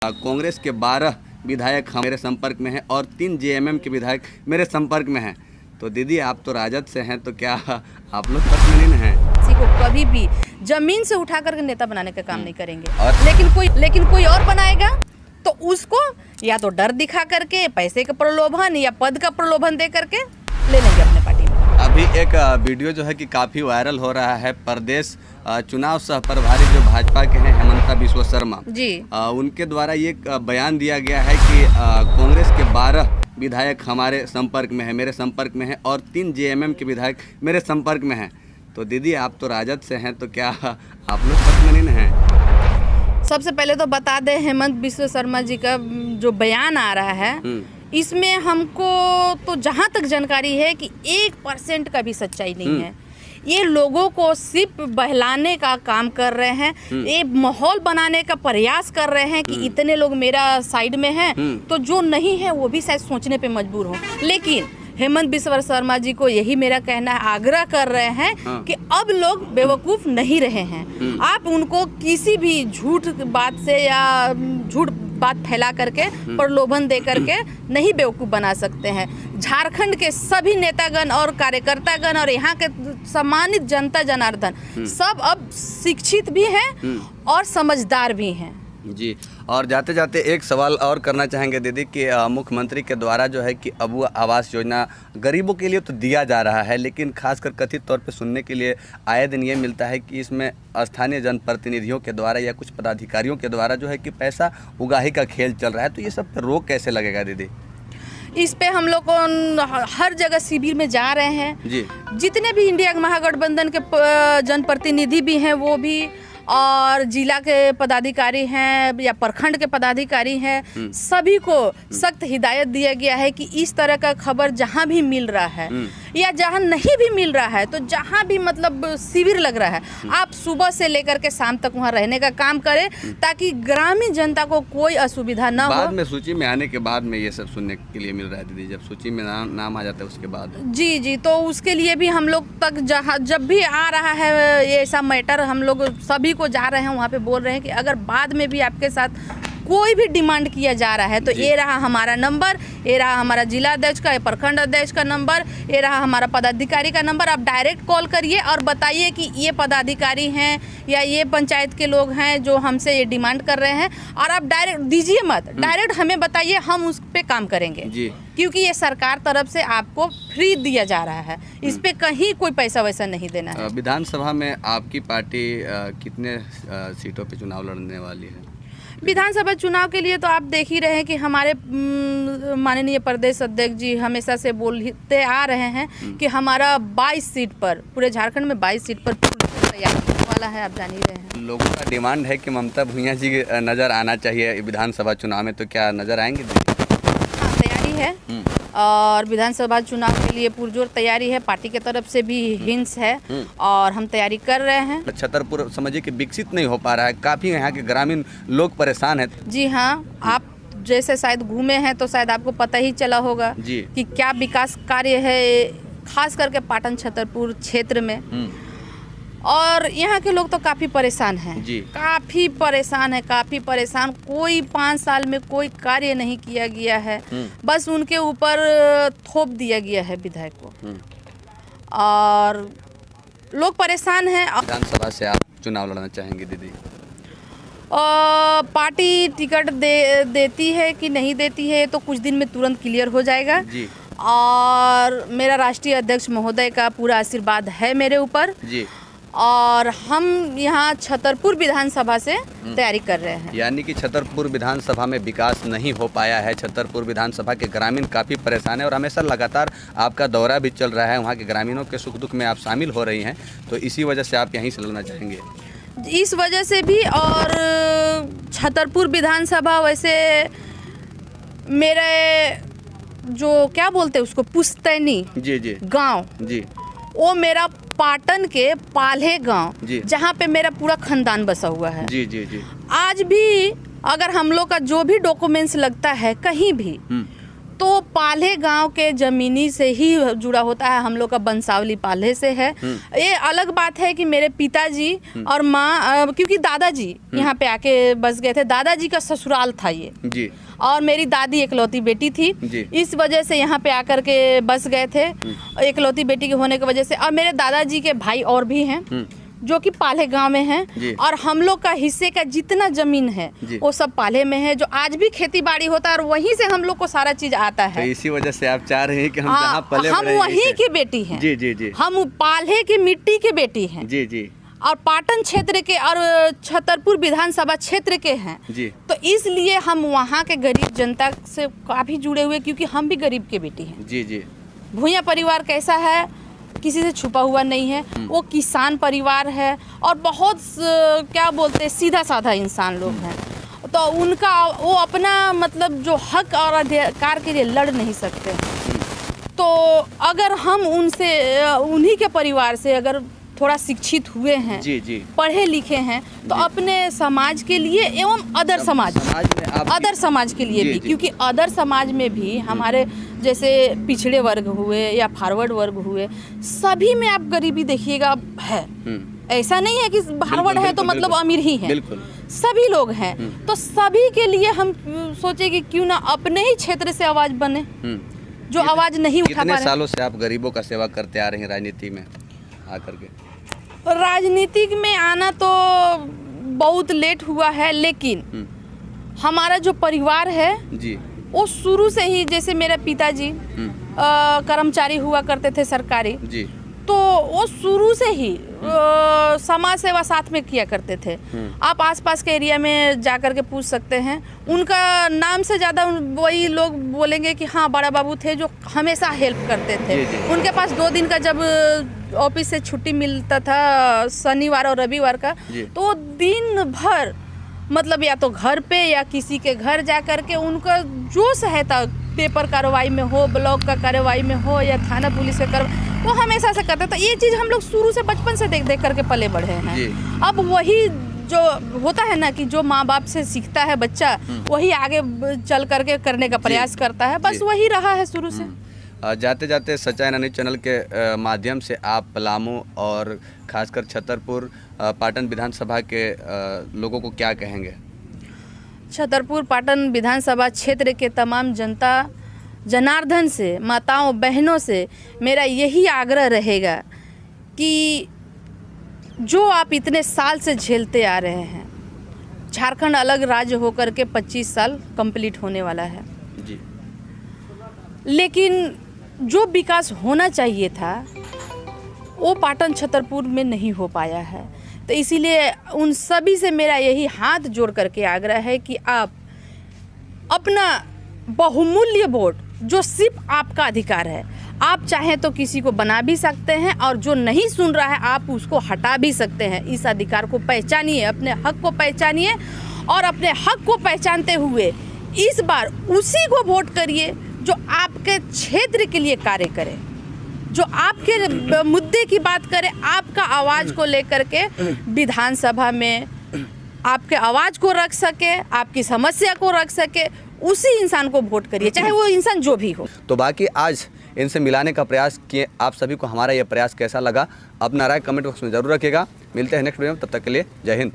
कांग्रेस के 12 विधायक मेरे संपर्क में हैं और 3 जेएमएम के विधायक मेरे संपर्क में हैं। तो दीदी आप तो राजद से हैं, तो क्या आप लोग पसंद हैं? किसी को कभी भी जमीन से उठा करके नेता बनाने का काम नहीं करेंगे और लेकिन कोई और बनाएगा तो उसको या तो डर दिखा करके, पैसे का प्रलोभन या पद का प्रलोभन दे करके ले लेंगे अपने पार्टी में। अभी एक वीडियो जो है कि काफ़ी वायरल हो रहा है। प्रदेश चुनाव सह प्रभारी जो भाजपा के हैं हेमंता बिस्वा शर्मा जी, उनके द्वारा ये बयान दिया गया है कि कांग्रेस के 12 विधायक हमारे संपर्क में हैं, मेरे संपर्क में हैं और 3 जेएमएम के विधायक मेरे संपर्क में हैं। तो दीदी आप तो राजद से हैं, तो क्या आप लोग पसंद हैं? सबसे पहले तो बता दें, हेमंत बिस्वा शर्मा जी का जो बयान आ रहा है इसमें हमको तो जहाँ तक जानकारी है कि 1% का भी सच्चाई नहीं है। ये लोगों को सिर्फ बहलाने का काम कर रहे हैं, ये माहौल बनाने का प्रयास कर रहे हैं कि इतने लोग मेरा साइड में हैं, तो जो नहीं है वो भी शायद सोचने पे मजबूर हो। लेकिन हेमंत बिस्वा शर्मा जी को यही मेरा कहना है, आग्रह कर रहे हैं कि अब लोग बेवकूफ़ नहीं रहे हैं। आप उनको किसी भी झूठ बात से या झूठ बात फैला करके, प्रलोभन दे करके नहीं बेवकूफ़ बना सकते हैं। झारखंड के सभी नेतागण और कार्यकर्तागण और यहाँ के सम्मानित जनता जनार्दन सब अब शिक्षित भी हैं और समझदार भी हैं। जी, और जाते जाते एक सवाल और करना चाहेंगे दीदी कि मुख्यमंत्री के द्वारा जो है कि अब आवास योजना गरीबों के लिए तो दिया जा रहा है, लेकिन खासकर कथित तौर पे सुनने के लिए आए दिन ये मिलता है कि इसमें स्थानीय जनप्रतिनिधियों के द्वारा या कुछ पदाधिकारियों के द्वारा जो है कि पैसा उगाही का खेल चल रहा है। तो ये सब पर रोक कैसे लगेगा दीदी? इस पे हम लोग को हर जगह शिविर में जा रहे हैं जी, जितने भी इंडिया महागठबंधन के जनप्रतिनिधि भी हैं वो भी, और जिला के पदाधिकारी हैं या प्रखंड के पदाधिकारी हैं, सभी को सख्त हिदायत दिया गया है कि इस तरह का खबर जहां भी मिल रहा है या जहां नहीं भी मिल रहा है, तो जहां भी मतलब शिविर लग रहा है, आप सुबह से लेकर के शाम तक वहां रहने का काम करें ताकि ग्रामीण जनता को कोई असुविधा न हो। बाद में सूची में आने के बाद में ये सब सुनने के लिए मिल रहा है दीदी, जब सूची में नाम आ जाता है उसके बाद। जी, तो उसके लिए भी हम लोग तक जब भी आ रहा है ये ऐसा मैटर, हम लोग सभी को जा रहे हैं वहाँ पे बोल रहे हैं कि अगर बाद में भी आपके साथ कोई भी डिमांड किया जा रहा है तो ये रहा हमारा नंबर, ये रहा हमारा जिला अध्यक्ष का, प्रखंड अध्यक्ष का नंबर, ये रहा हमारा पदाधिकारी का नंबर। आप डायरेक्ट कॉल करिए और बताइए कि ये पदाधिकारी हैं या ये पंचायत के लोग हैं जो हमसे ये डिमांड कर रहे हैं, और आप डायरेक्ट दीजिए मत, डायरेक्ट हमें बताइए, हम उस पर काम करेंगे जी। क्योंकि ये सरकार तरफ से आपको फ्री दिया जा रहा है, इस पे कहीं कोई पैसा वैसा नहीं देना है। विधानसभा में आपकी पार्टी कितने सीटों पे चुनाव लड़ने वाली है? विधानसभा चुनाव के लिए तो आप देख ही रहे हैं कि हमारे माननीय प्रदेश अध्यक्ष जी हमेशा से बोलते आ रहे हैं कि हमारा 22 सीट पर, पूरे झारखंड में 22 सीट पर तैयार होने वाला है। आप जान ही रहे हैं लोगों का डिमांड है कि ममता भूया जी नज़र आना चाहिए विधानसभा चुनाव में, तो क्या नज़र आएंगे? हाँ, तैयारी है और विधानसभा चुनाव के लिए पुरजोर तैयारी है। पार्टी की तरफ से भी हिंस है और हम तैयारी कर रहे हैं। छतरपुर समझिए कि विकसित नहीं हो पा रहा है, काफ़ी यहाँ के ग्रामीण लोग परेशान हैं। जी हाँ, आप जैसे शायद घूमे हैं तो शायद आपको पता ही चला होगा कि क्या विकास कार्य है, खास करके पाटन छतरपुर क्षेत्र में। और यहाँ के लोग तो काफ़ी परेशान हैं, काफ़ी परेशान। कोई 5 साल में कोई कार्य नहीं किया गया है, बस उनके ऊपर थोप दिया गया है विधायक को, और लोग परेशान हैं। विधानसभा से आप चुनाव लड़ना चाहेंगे दीदी? पार्टी टिकट देती है कि नहीं देती है तो कुछ दिन में तुरंत क्लियर हो जाएगा जी। और मेरा राष्ट्रीय अध्यक्ष महोदय का पूरा आशीर्वाद है मेरे ऊपर जी, और हम यहाँ छतरपुर विधानसभा से तैयारी कर रहे हैं। यानी कि छतरपुर विधानसभा में विकास नहीं हो पाया है, छतरपुर विधानसभा के ग्रामीण काफ़ी परेशान है और हमेशा लगातार आपका दौरा भी चल रहा है, वहाँ के ग्रामीणों के सुख दुख में आप शामिल हो रही हैं, तो इसी वजह से आप यहीं से लड़ना चाहेंगे? इस वजह से भी, और छतरपुर विधानसभा वैसे मेरे जो क्या बोलते हैं उसको, पुश्तैनी जी गाँव जी, वो मेरा पाटन के पाल्हे गांव जहाँ पे मेरा पूरा खानदान बसा हुआ है जी। आज भी अगर हम लोग का जो भी डॉक्यूमेंट्स लगता है कहीं भी, तो पाल्हे गांव के जमीनी से ही जुड़ा होता है। हम लोग का बंसावली पाल्हे से है। ये अलग बात है कि मेरे पिताजी और माँ, क्योंकि दादाजी यहाँ पे आके बस गए थे, दादाजी का ससुराल था ये जी। और मेरी दादी एकलौती बेटी थी, इस वजह से यहाँ पे आकर के बस गए थे, एकलौती बेटी के होने की वजह से। और मेरे दादाजी के भाई और भी हैं जो कि पाल्हे गांव में हैं, और हम लोग का हिस्से का जितना जमीन है वो सब पाल्हे में है, जो आज भी खेती बाड़ी होता है और वहीं से हम लोग को सारा चीज आता है। तो इसी वजह से आप चाह रहे हैं कि हम जहाँ पले हम वहीं की बेटी हैं। जी जी जी। हम पाल्हे की मिट्टी की बेटी हैं। जी जी। और पाटन क्षेत्र के और छतरपुर विधानसभा क्षेत्र के हैं जी। तो इसलिए हम वहाँ के गरीब जनता से काफ़ी जुड़े हुए, क्योंकि हम भी गरीब के बेटी हैं। जी जी। भूया परिवार कैसा है, किसी से छुपा हुआ नहीं है, वो किसान परिवार है और बहुत क्या बोलते हैं सीधा साधा इंसान लोग हैं। तो उनका वो अपना मतलब जो हक और अधिकार के लिए लड़ नहीं सकते। तो अगर हम उनसे, उन्हीं के परिवार से अगर थोड़ा शिक्षित हुए हैं, जी जी, पढ़े लिखे हैं, तो अपने समाज के लिए एवं अदर समाज के लिए भी, क्योंकि अदर समाज में भी हमारे जैसे पिछड़े वर्ग हुए या फॉरवर्ड वर्ग हुए, सभी में आप गरीबी देखिएगा है। ऐसा नहीं है कि फॉरवर्ड है तो मतलब अमीर ही है, सभी लोग हैं। तो सभी के लिए हम सोचे कि क्यों ना अपने ही क्षेत्र से आवाज बने, जो आवाज नहीं उठा पा रहे। कितने सालों से आप गरीबों का सेवा करते आ रहे हैं राजनीति में आकर के? राजनीति में आना तो बहुत लेट हुआ है, लेकिन हमारा जो परिवार है जी, वो शुरू से ही, जैसे मेरे पिताजी कर्मचारी हुआ करते थे सरकारी जी, तो वो शुरू से ही समाज सेवा साथ में किया करते थे। आप आसपास के एरिया में जा कर के पूछ सकते हैं, उनका नाम से ज़्यादा वही लोग बोलेंगे कि हाँ बड़ा बाबू थे जो हमेशा हेल्प करते थे। उनके पास 2 दिन का जब ऑफिस से छुट्टी मिलता था, शनिवार और रविवार का, तो वो दिन भर मतलब या तो घर पे या किसी के घर जा कर के उनका जो सहायता पेपर कार्रवाई में हो, ब्लॉक का कार्रवाई में हो या थाना पुलिस का कार्रवाई, वो हमेशा से करते। तो ये चीज़ हम लोग शुरू से बचपन से देख देख करके पले बढ़े हैं। अब वही जो होता है ना कि जो माँ बाप से सीखता है बच्चा, वही आगे चल करके करने का प्रयास करता है, बस वही रहा है शुरू से। जाते जाते सच्चाई न्यूज़ चैनल के माध्यम से आप पलामू और खासकर छतरपुर पाटन विधानसभा के लोगों को क्या कहेंगे? छतरपुर पाटन विधानसभा क्षेत्र के तमाम जनता जनार्दन से, माताओं बहनों से मेरा यही आग्रह रहेगा कि जो आप इतने साल से झेलते आ रहे हैं, झारखंड अलग राज्य होकर के 25 साल कंप्लीट होने वाला है जी, लेकिन जो विकास होना चाहिए था वो पाटन छतरपुर में नहीं हो पाया है। तो इसीलिए उन सभी से मेरा यही हाथ जोड़ करके आग्रह है कि आप अपना बहुमूल्य वोट, जो सिर्फ आपका अधिकार है, आप चाहें तो किसी को बना भी सकते हैं और जो नहीं सुन रहा है आप उसको हटा भी सकते हैं। इस अधिकार को पहचानिए, अपने हक को पहचानिए और अपने हक को पहचानते हुए इस बार उसी को वोट करिए जो आपके क्षेत्र के लिए कार्य करे, जो आपके मुद्दे की बात करे, आपका आवाज़ को लेकर के विधानसभा में आपके आवाज़ को रख सके, आपकी समस्या को रख सके, उसी इंसान को वोट करिए, चाहे वो इंसान जो भी हो। तो बाकी आज इनसे मिलाने का प्रयास किए। आप सभी को हमारा यह प्रयास कैसा लगा, अपना राय कमेंट बॉक्स में ज़रूर रखिएगा। मिलते हैं नेक्स्ट वीडियो में, तब तक के लिए जय हिंद।